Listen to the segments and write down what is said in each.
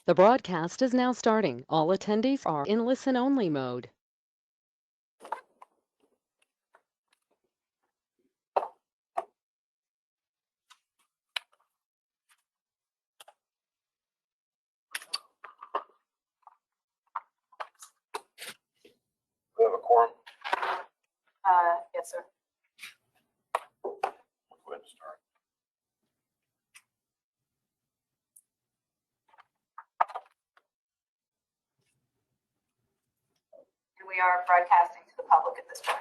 The broadcast is now starting. All attendees are in listen-only mode. We have a quorum. Yes, sir. Go ahead and start. And we are broadcasting to the public at this point.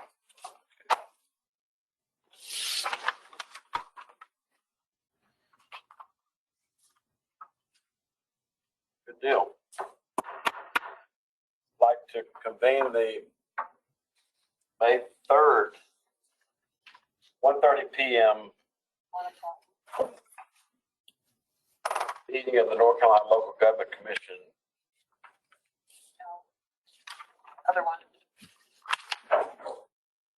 Good deal. I'd like to convene the May 3rd, 1:30 p.m. 1 o'clock. meeting of the North Carolina Local Government Commission. Other one.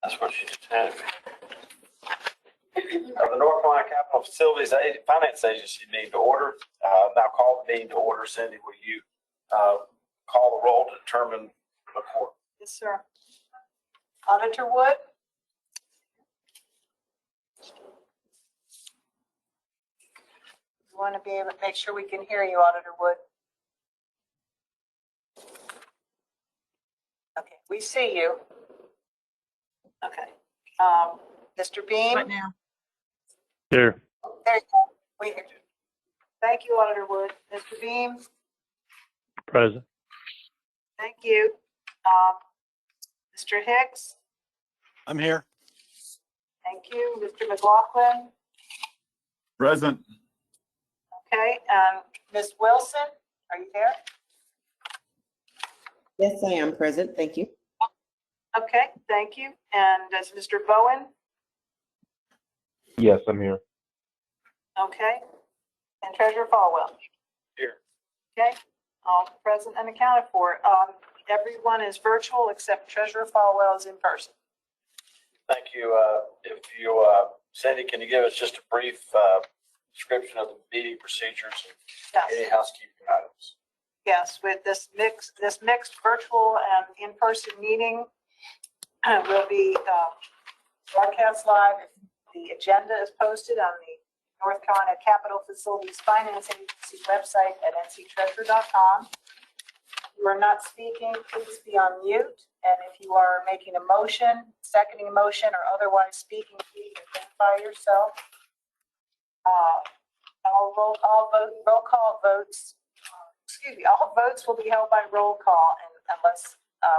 That's what she just had. Of the North Carolina Capital Facilities Finance Agency meeting to order. Now call the meeting to order. Cindy, will you call the roll to determine the quorum? Yes, sir. Auditor Wood? We want to be able to make sure we can hear you, Auditor Wood. Okay, we see you. Okay. Mr. Beam? Right now. Here. There you go. We hear you. Thank you, Auditor Wood. Mr. Beam? Present. Thank you. Mr. Hicks? I'm here. Thank you. Mr. McLaughlin? Present. Okay, Ms. Wilson, are you there? Yes, I am present. Thank you. Okay, thank you. And does Mr. Bowen? Yes, I'm here. Okay. And Treasurer Falwell? Here. Okay, all present and accounted for. Everyone is virtual except Treasurer Falwell is in person. Thank you. If you, Cindy, can you give us just a brief description of the meeting procedures and any Yes, housekeeping items? yes, with this mixed virtual and in-person meeting will be broadcast live. The agenda is posted on the North Carolina Capital Facilities Finance Agency website at nctreasurer.com. If you are not speaking, please be on mute. And if you are making a motion, seconding a motion, or otherwise speaking, please identify yourself. All votes will be held by roll call, and unless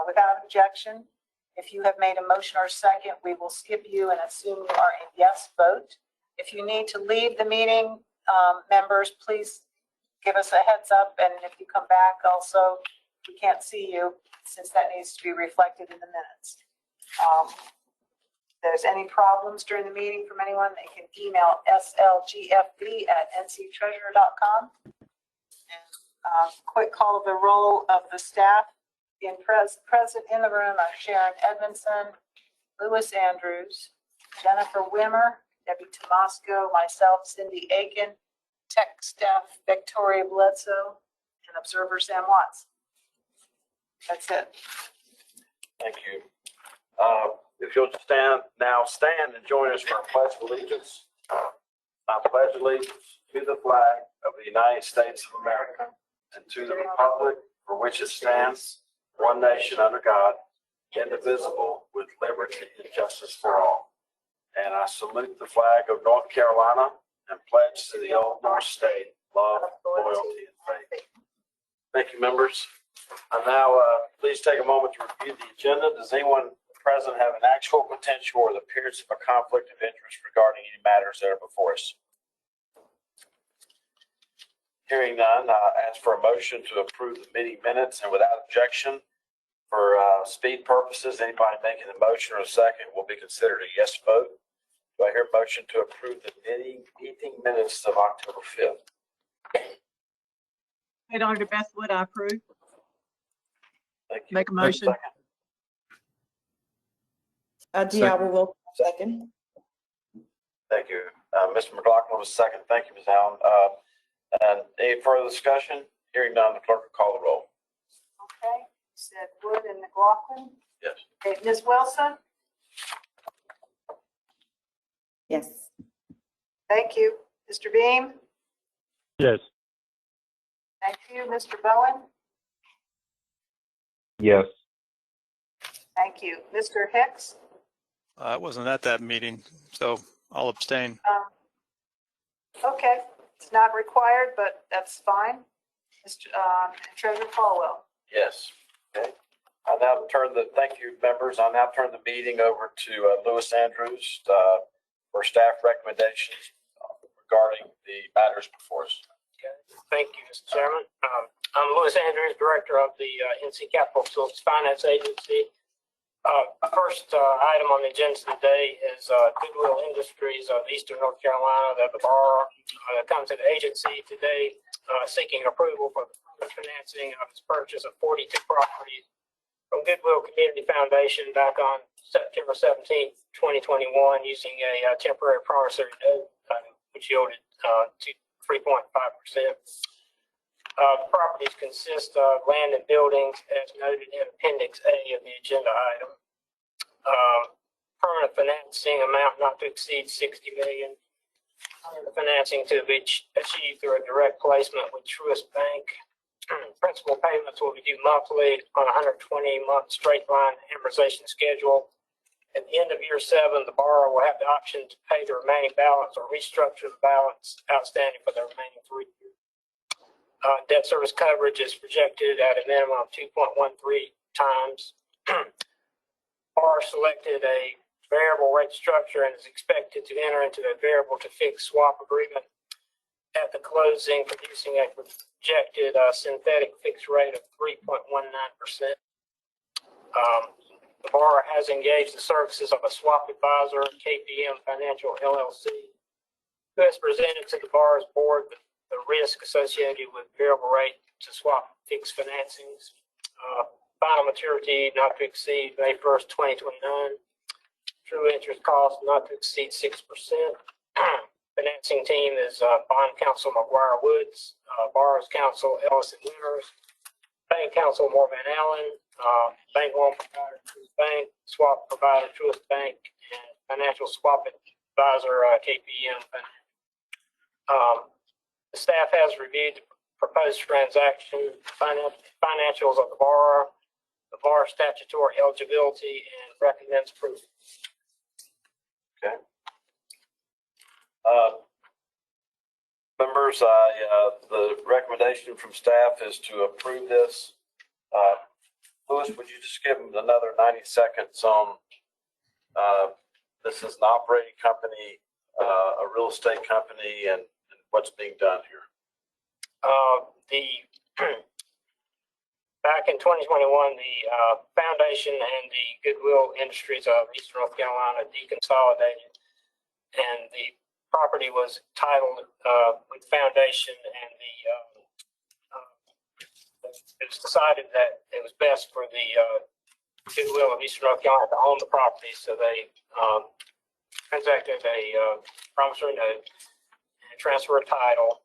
without objection. If you have made a motion or second, we will skip you and assume you are a yes vote. If you need to leave the meeting, members, please give us a heads up, and if you come back also, we can't see you since that needs to be reflected in the minutes. If there's any problems during the meeting from anyone, they can email slgfb@nctreasurer.com. And quick call of the roll of the staff. Present in the room are Sharon Edmondson, Louis Andrews, Jennifer Wimmer, Debbie Tomasco, myself, Cindy Aiken, tech staff Victoria Bledsoe, and observer Sam Watts. That's it. Thank you. If you'll stand and join us for our Pledge of Allegiance. I pledge allegiance to the flag of the United States of America and to the republic for which it stands, one nation under God, indivisible, with liberty and justice for all. And I salute the flag of North Carolina and pledge to the old North State love, loyalty, and faith. Thank you, members. And now, please take a moment to review the agenda. Does anyone present have an actual potential or the appearance of a conflict of interest regarding any matters that are before us? Hearing none, I ask for a motion to approve the meeting minutes, and without objection, for speed purposes, anybody making the motion or a second will be considered a yes vote. Do I hear a motion to approve the meeting minutes of October 5th? Hey, Auditor Beth Wood, I approve. Thank you. Make a motion. Diablo will second. Thank you. Mr. McLaughlin was second. Thank you, Ms. Allen. And any further discussion? Hearing none, the clerk will call the roll. Okay, said Wood and McLaughlin. Yes. Okay, Ms. Wilson, Yes. thank you. Mr. Beam, Yes. thank you. Mr. Bowen, Yes. thank you. Mr. Hicks, I wasn't at that meeting, so I'll abstain. okay, it's not required, but that's fine. Mr. Treasurer Caldwell. Yes. Okay. Thank you, members. I'll now turn the meeting over to Louis Andrews for staff recommendations regarding the matters before us. Thank you, Mr. Chairman. I'm Louis Andrews, Director of the NCCFFA Facilities Finance Agency. First item on the agenda today is Goodwill Industries of Eastern North Carolina that the borrower comes to the agency today seeking approval for the financing of its purchase of 42 properties from Goodwill Community Foundation back on September 17th, 2021, using a temporary promissory note, which yielded to 3.5%. The properties consist of land and buildings as noted in Appendix A of the agenda item. Permanent financing amount not to exceed $60 million. The financing to be achieved through a direct placement with Truist Bank. Principal payments will be due monthly on a 120-month straight line amortization schedule. At the end of year 7, the borrower will have the option to pay the remaining balance or restructure the balance outstanding for the remaining 3 years. Debt service coverage is projected at a minimum of 2.13 times. Borrower selected a variable rate structure and is expected to enter into a variable to fixed swap agreement at the closing, producing a projected synthetic fixed rate of 3.19%. The borrower has engaged the services of a swap advisor, KPM Financial LLC, who has presented to the borrower's board the risk associated with variable rate to swap fixed financings. Final maturity not to exceed May 1st, 2029. True interest cost not to exceed 6%. Financing team is bond counsel McGuire Woods, borrowers counsel Ellison Winters, bank counsel Moore Van Allen, bank loan provider Truist Bank, swap provider Truist Bank, and financial swap advisor KPM. The staff has reviewed the proposed transaction financials of the borrower, the borrower statutory eligibility, and recommends approval. Okay. Members, the recommendation from staff is to approve this. Louis, would you just give them another 90 seconds on, this is an operating company, a real estate company, and what's being done here? Back in 2021, the foundation and the Goodwill Industries of Eastern North Carolina deconsolidated, and the property was titled with foundation, and it was decided that it was best for the Goodwill of Eastern North Carolina to own the property, so they transacted a promissory note and transferred title,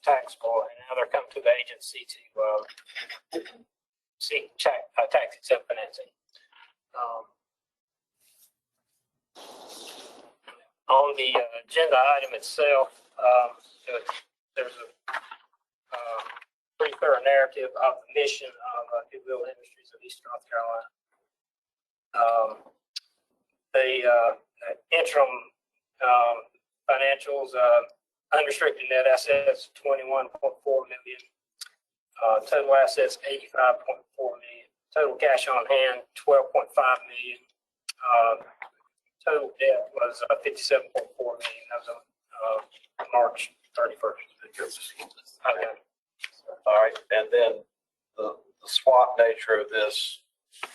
taxable, and now they're coming to the agency to seek tax exempt financing. On the agenda item itself, there's a pretty thorough narrative of the mission of Goodwill Industries of Eastern North Carolina. The interim financials, unrestricted net assets 21.4 million, total assets 85.4 million, total cash on hand 12.5 million, total debt was 57.4 million. That was on March 31st. Okay. All right, and then the swap nature of this,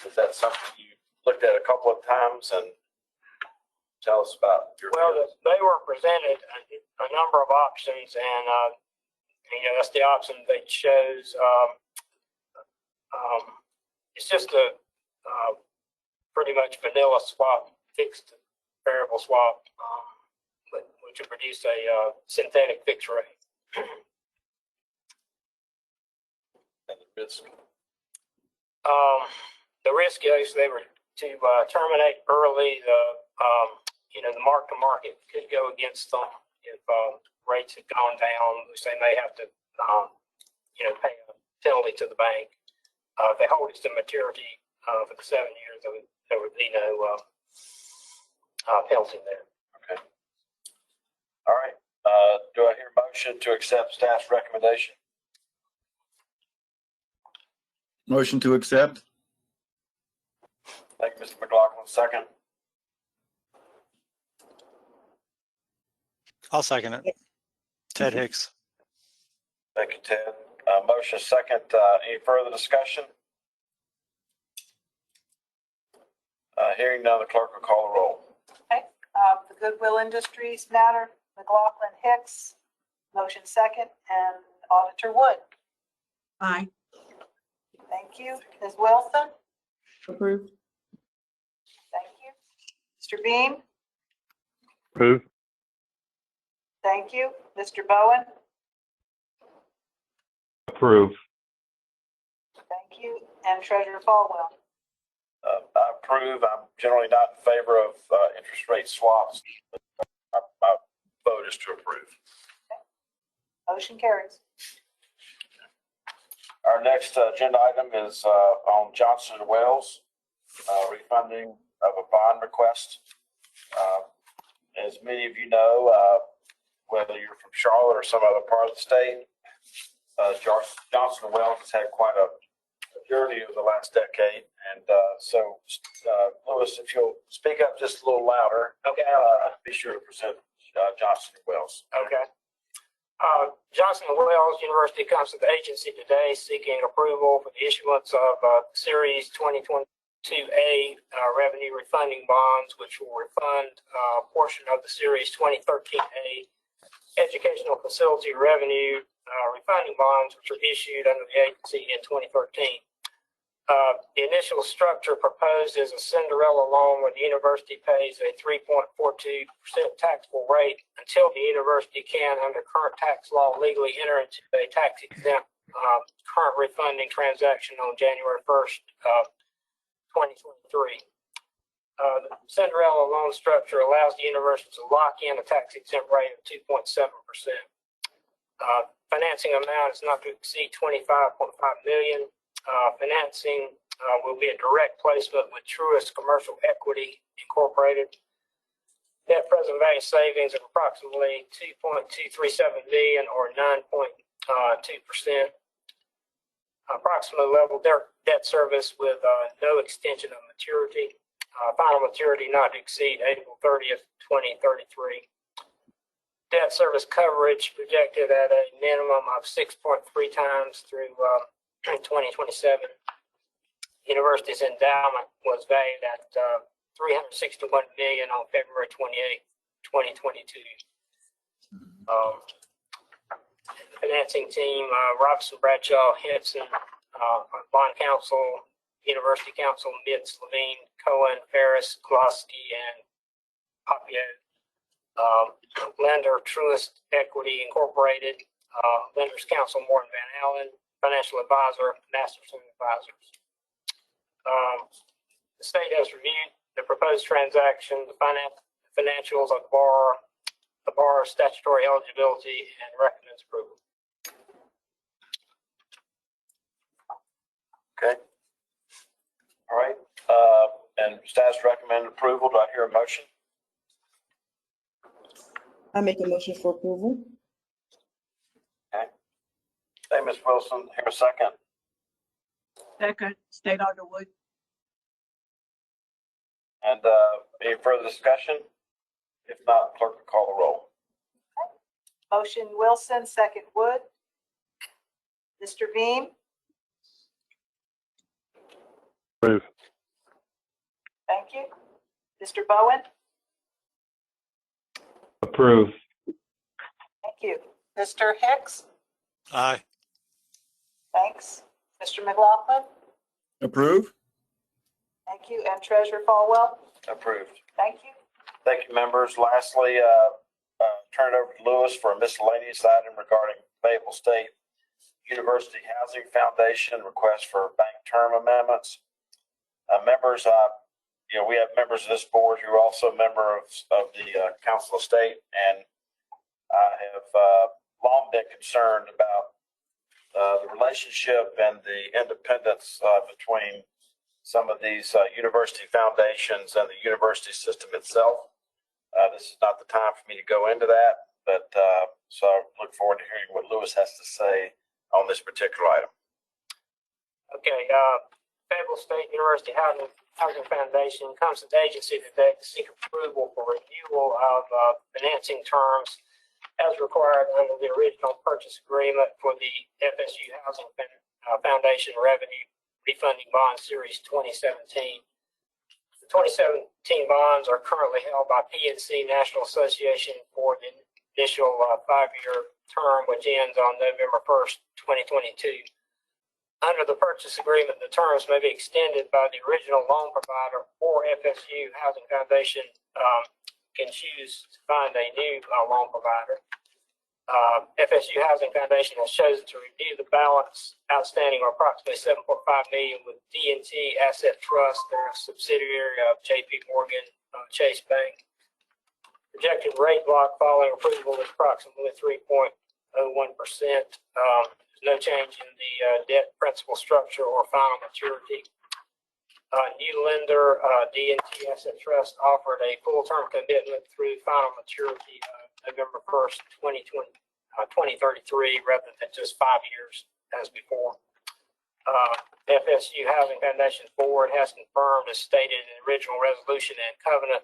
is that something you looked at a couple of times, and tell us about your. Well, they were presented a number of options, and that's the option they chose. It's just a pretty much vanilla swap, fixed variable swap, which will produce a synthetic fixed rate. risk? The risk is they were to terminate early. The mark to market could go against them if rates had gone down, which they may have to pay a penalty to the bank. If they hold it to maturity for the 7 years, there would be no penalty there. Okay. All right. Do I hear a motion to accept staff's recommendation? Motion to accept. Thank you, Mr. McLaughlin. Second. I'll second it. Ted Hicks. Thank you, Ted. Motion second. Any further discussion? Hearing none, the clerk will call the roll. Okay, the Goodwill Industries matter, McLaughlin Hicks, motion second, and Auditor Wood. Aye. Thank you. Ms. Wilson? Approved. Thank you. Mr. Beam? Approve. Thank you. Mr. Bowen? Approve. Thank you. And Treasurer Falwell. I approve. I'm generally not in favor of interest rate swaps. My vote is to approve. Motion carries. Our next agenda item is on Johnson & Wells, refunding of a bond request. As many of you know, whether you're from Charlotte or some other part of the state, Johnson & Wells has had quite a journey over the last decade. And so, Lewis, if you'll speak up just a little louder, Okay. Be sure to present Johnson & Wells. Okay. Johnson & Wells University comes to the agency today seeking approval for the issuance of Series 2022A revenue refunding bonds, which will refund a portion of the Series 2013A educational facility revenue refunding bonds, which were issued under the agency in 2013. The initial structure proposed is a Cinderella loan where the university pays a 3.42% taxable rate until the university can, under current tax law, legally enter into a tax-exempt current refunding transaction on January 1st, 2023. The Cinderella loan structure allows the university to lock in a tax-exempt rate of 2.7%. Financing amount is not to exceed $25.5 million. Financing will be a direct placement with Truist Commercial Equity Incorporated. Net present value savings of approximately $2.237 million or 9.2%. Approximately level debt service with no extension of maturity. Final maturity not to exceed April 30th, 2033. Debt service coverage projected at a minimum of 6.3 times through 2027. University's endowment was valued at $361 million on February 28, 2022. Financing team: Robinson, Bradshaw, Henson, bond counsel, University counsel, Mitz, Levine, Cohen, Ferris, Klosky, and Papio. Lender, Truist Equity Incorporated. Lenders counsel, Morton Van Allen. Financial advisor, Masterson Advisors. The state has reviewed the proposed transaction, the financials of the borrower's statutory eligibility, and recommends approval. Okay. All right. And staff's recommended approval. Do I hear a motion? I make a motion for approval. Hey, Ms. Wilson, here a second. Second, State Auditor Wood. And any further discussion? If not, clerk will call the roll. Motion Wilson, second Wood. Mr. Beam? Approve. Thank you. Mr. Bowen? Approve. Thank you. Mr. Hicks? Aye. Thanks. Mr. McLaughlin? Approve. Thank you. And Treasurer Falwell? Approved. Thank you. Thank you, members. Lastly, turn it over to Lewis for a miscellaneous item regarding Fayetteville State University Housing Foundation, request for bank term amendments. Members, we have members of this board who are also a member of the Council of State, and I have long been concerned about the relationship and the independence between some of these university foundations and the university system itself. This is not the time for me to go into that, but so I look forward to hearing what Lewis has to say on this particular item. Okay, Fayetteville State University Housing Foundation comes to the agency today to seek approval for renewal of financing terms as required under the original purchase agreement for the FSU Housing Foundation Revenue Refunding Bond Series 2017. The 2017 bonds are currently held by PNC National Association for the initial 5-year term, which ends on November 1st, 2022. Under the purchase agreement, the terms may be extended by the original loan provider, or FSU Housing Foundation can choose to find a new loan provider. FSU Housing Foundation has chosen to renew the balance outstanding of approximately $7.5 million with D&T Asset Trust, they're a subsidiary of JP Morgan Chase Bank. Projected rate block following approval is approximately 3.01%. No change in the debt principal structure or final maturity. New lender, D&T Asset Trust, offered a full-term commitment through final maturity November 1st, 2033, rather than just 5 years as before. FSU Housing Foundation Board has confirmed, as stated in the original resolution and covenant,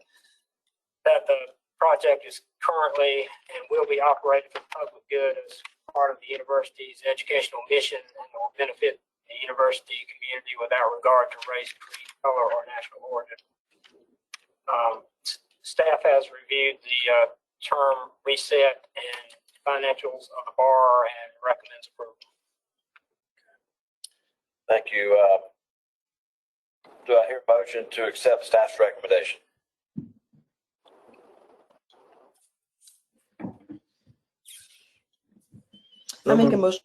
that the project is currently and will be operated for the public good as part of the university's educational mission and will benefit the university community without regard to race, creed, color, or national origin. Staff has reviewed the term reset and financials of the borrower and recommends approval. Thank you. Do I hear a motion to accept staff's recommendation? I make a motion.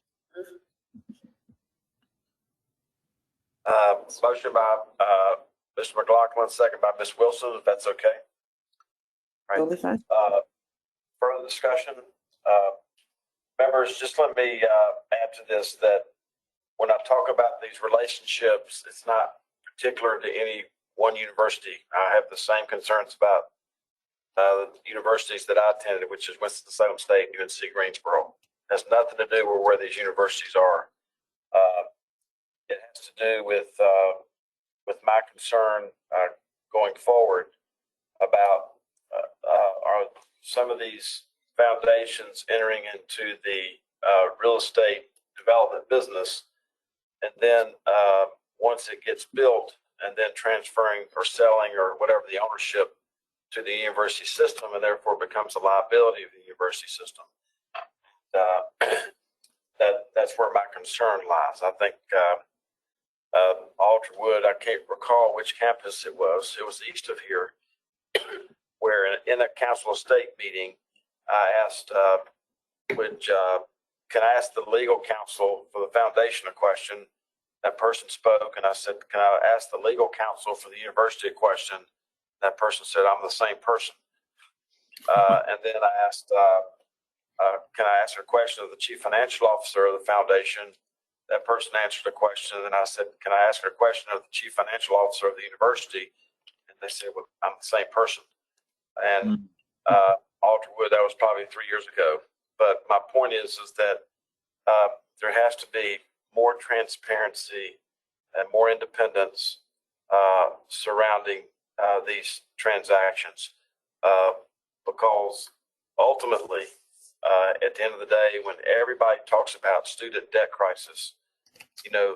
Motion by Mr. McLaughlin, second by Ms. Wilson, if that's okay. Right. Totally fine. Further discussion? Members, just let me add to this that when I talk about these relationships, it's not particular to any one university. I have the same concerns about the universities that I attended, which is Winston-Salem State, UNC Greensboro. It has nothing to do with where these universities are. It has to do with my concern going forward about are some of these foundations entering into the real estate development business, and then once it gets built, and then transferring or selling or whatever the ownership to the university system, and therefore becomes a liability of the university system. That's where my concern lies. I think Alderwood, I can't recall which campus it was. It was east of here, where in a Council of State meeting, I asked, can I ask the legal counsel for the foundation a question? That person spoke, and I said, can I ask the legal counsel for the university a question? That person said, I'm the same person. And then I asked, can I ask a question of the chief financial officer of the foundation? That person answered a question, and then I said, can I ask a question of the chief financial officer of the university? And they said, well, I'm the same person. And Alderwood, that was probably 3 years ago. But my point is that there has to be more transparency and more independence surrounding these transactions, because ultimately, at the end of the day, when everybody talks about student debt crisis, a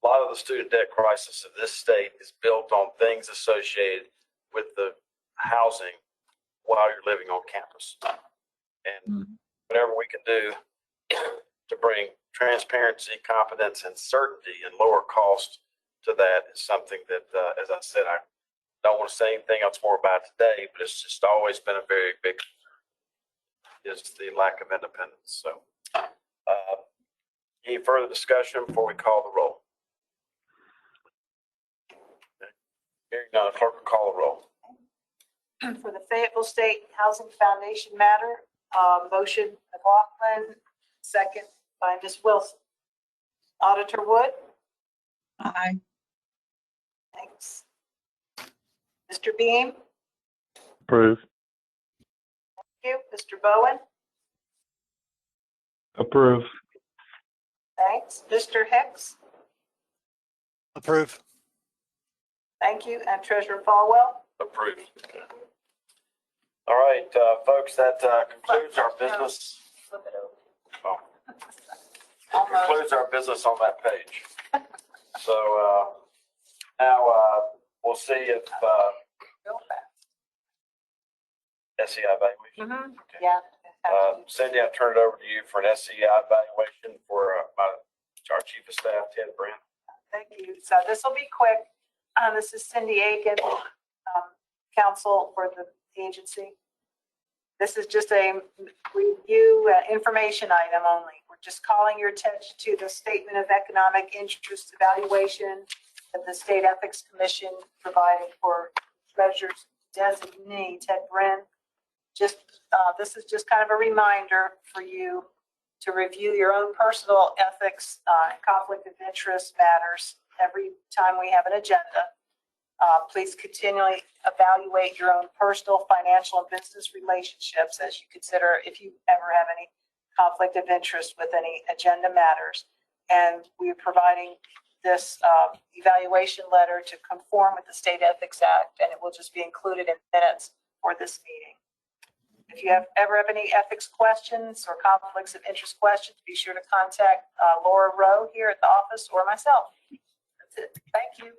lot of the student debt crisis of this state is built on things associated with the housing while you're living on campus. And whatever we can do to bring transparency, confidence, and certainty and lower cost to that is something that, as I said, I don't want to say anything else more about today, but it's just always been a very big concern, is the lack of independence. So Any further discussion before we call the roll? Hearing none, clerk will call the roll. For the Fayetteville State Housing Foundation matter, motion McLaughlin, second by Ms. Wilson. Auditor Wood? Aye. Thanks. Mr. Beam? Approve. Thank you. Mr. Bowen? Approve. Thanks. Mr. Hicks? Approve. Thank you. And Treasurer Falwell? Approved. All right, folks, that concludes our business. Flip it over. Oh. Concludes our business on that page. So now we'll see if Real fast. SEI evaluation. Okay. Yeah. Cindy, I'll turn it over to you for an SEI evaluation for our Chief of Staff, Ted Brand. Thank you. So this will be quick. This is Cindy Aiken, counsel for the agency. This is just a review information item only. We're just calling your attention to the Statement of Economic Interest Evaluation that the State Ethics Commission provided for Treasurer's designee, Ted Brin. This is just kind of a reminder for you to review your own personal ethics and conflict of interest matters every time we have an agenda. Please continually evaluate your own personal, financial, and business relationships as you consider if you ever have any conflict of interest with any agenda matters. And we are providing this evaluation letter to conform with the State Ethics Act, and it will just be included in minutes for this meeting. If you ever have any ethics questions or conflicts of interest questions, be sure to contact Laura Rowe here at the office or myself. That's it. Thank you.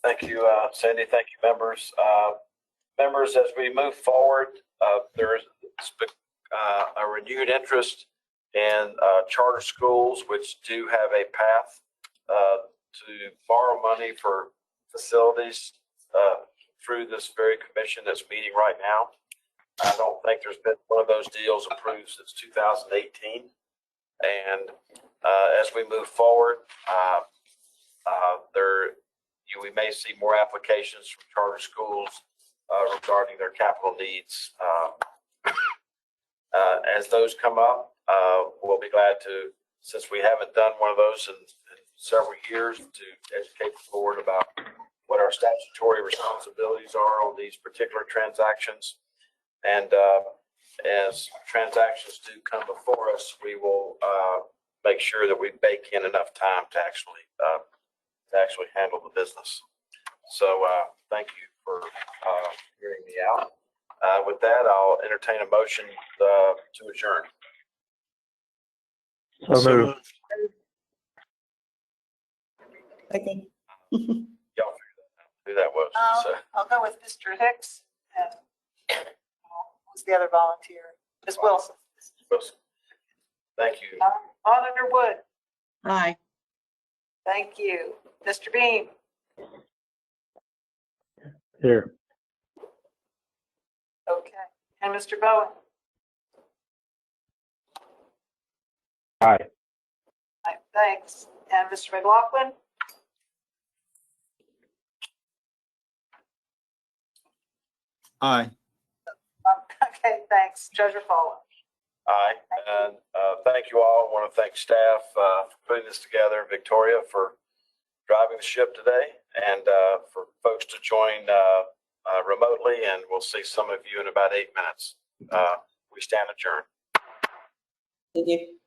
Thank you, Cindy. Thank you, members. Members, as we move forward, there is a renewed interest in charter schools, which do have a path to borrow money for facilities through this very commission that's meeting right now. I don't think there's been one of those deals approved since 2018. And as we move forward, we may see more applications from charter schools regarding their capital needs. As those come up, we'll be glad to, since we haven't done one of those in several years, to educate the board about what our statutory responsibilities are on these particular transactions. And as transactions do come before us, we will make sure that we bake in enough time to actually handle the business. So thank you for hearing me out. With that, I'll entertain a motion to adjourn. So moved. Second. Y'all figure that out, who that was. So, I'll go with Mr. Hicks. And who's the other volunteer? Ms. Wilson. Wilson. Thank you. Auditor Wood. Aye. Thank you. Mr. Beam. Here. Okay. And Mr. Bowen. Aye. Aye, thanks. And Mr. McLaughlin. Aye. Okay, thanks. Treasurer Falwell. Aye. And thank you all. I want to thank staff for putting this together, Victoria for driving the ship today, and for folks to join remotely. And we'll see some of you in about 8 minutes. We stand adjourned. Thank you.